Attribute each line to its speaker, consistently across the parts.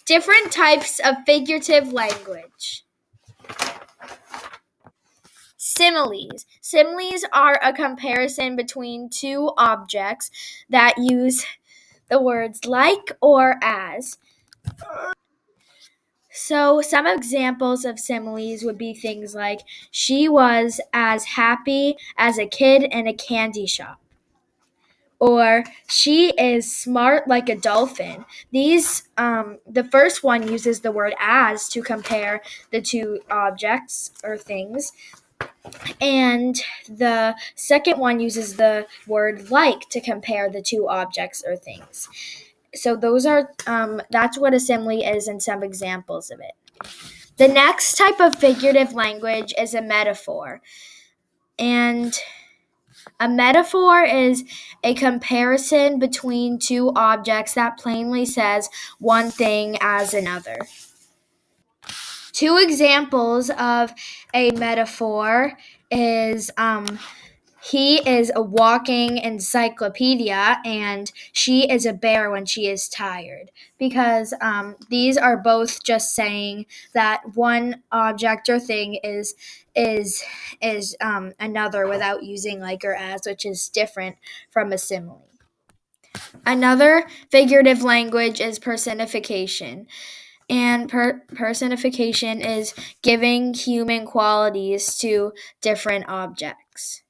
Speaker 1: Different types of figurative language. Similes. Similes are a comparison between two objects that use the words like or as. So some examples of similes would be things like, she was as happy as a kid in a candy shop. Or she is smart like a dolphin. The first one uses the word as to compare the two objects or things. And the second one uses the word like to compare the two objects or things. So that's what a simile is and some examples of it. The next type of figurative language is a metaphor. And a metaphor is a comparison between two objects that plainly says one thing as another. Two examples of a metaphor is he is a walking encyclopedia and she is a bear when she is tired, because these are both just saying that one object or thing is another without using like or as, which is different from a simile. Another figurative language is personification. And personification is giving human qualities to different objects.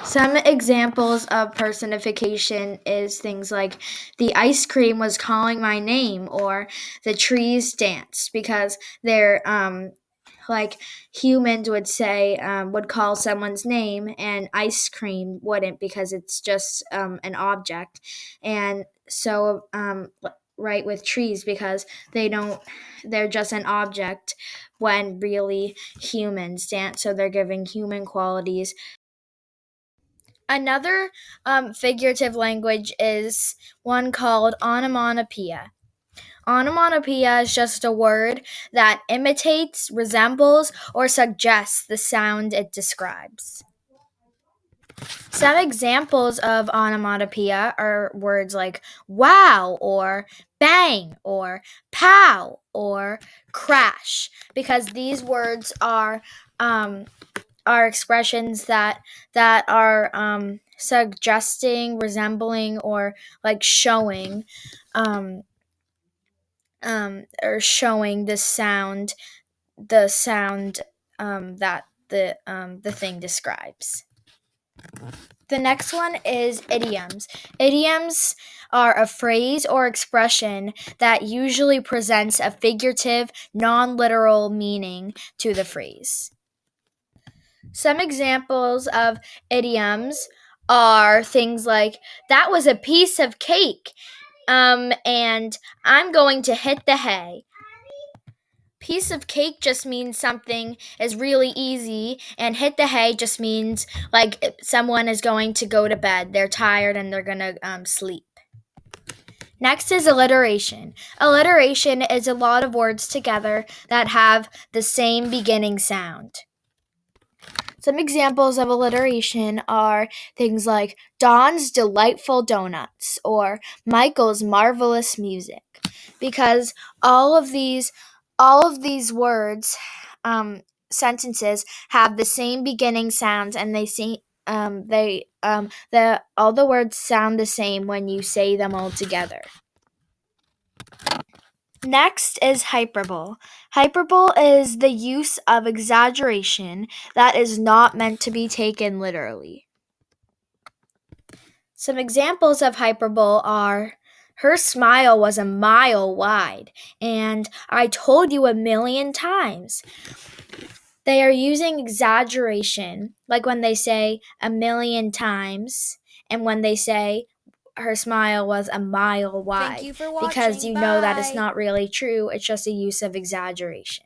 Speaker 1: Some examples of personification is things like, the ice cream was calling my name, or the trees danced, because they're like humans would say, would call someone's name, and ice cream wouldn't, because it's just an object. And so right with trees, because they're just an object when really humans dance, so they're giving human qualities. Another figurative language is one called onomatopoeia. Onomatopoeia is just a word that imitates, resembles, or suggests the sound it describes. Some examples of onomatopoeia are words like wow, or bang, or pow, or crash, because these words are expressions that are suggesting, resembling, or like showing or showing the sound that the thing describes. The next one is idioms. Idioms are a phrase or expression that usually presents a figurative, non-literal meaning to the phrase. Some examples of idioms are things like, that was a piece of cake, and I'm going to hit the hay. Piece of cake just means something is really easy, and hit the hay just means like someone is going to go to bed. They're tired and they're going to sleep. Next is alliteration. Alliteration is a lot of words together that have the same beginning sound. Some examples of alliteration are things like Don's delightful donuts or Michael's marvelous music, because all of these words, sentences have the same beginning sounds, and all the words sound the same when you say them all together. Next is hyperbole. Hyperbole is the use of exaggeration that is not meant to be taken literally. Some examples of hyperbole are, her smile was a mile wide, and I told you 1,000,000 times. They are using exaggeration, like when they say 1,000,000 times, and when they say her smile was a mile wide.
Speaker 2: Thank you for watching.
Speaker 1: Because you know that it's not really true. It's just a use of exaggeration.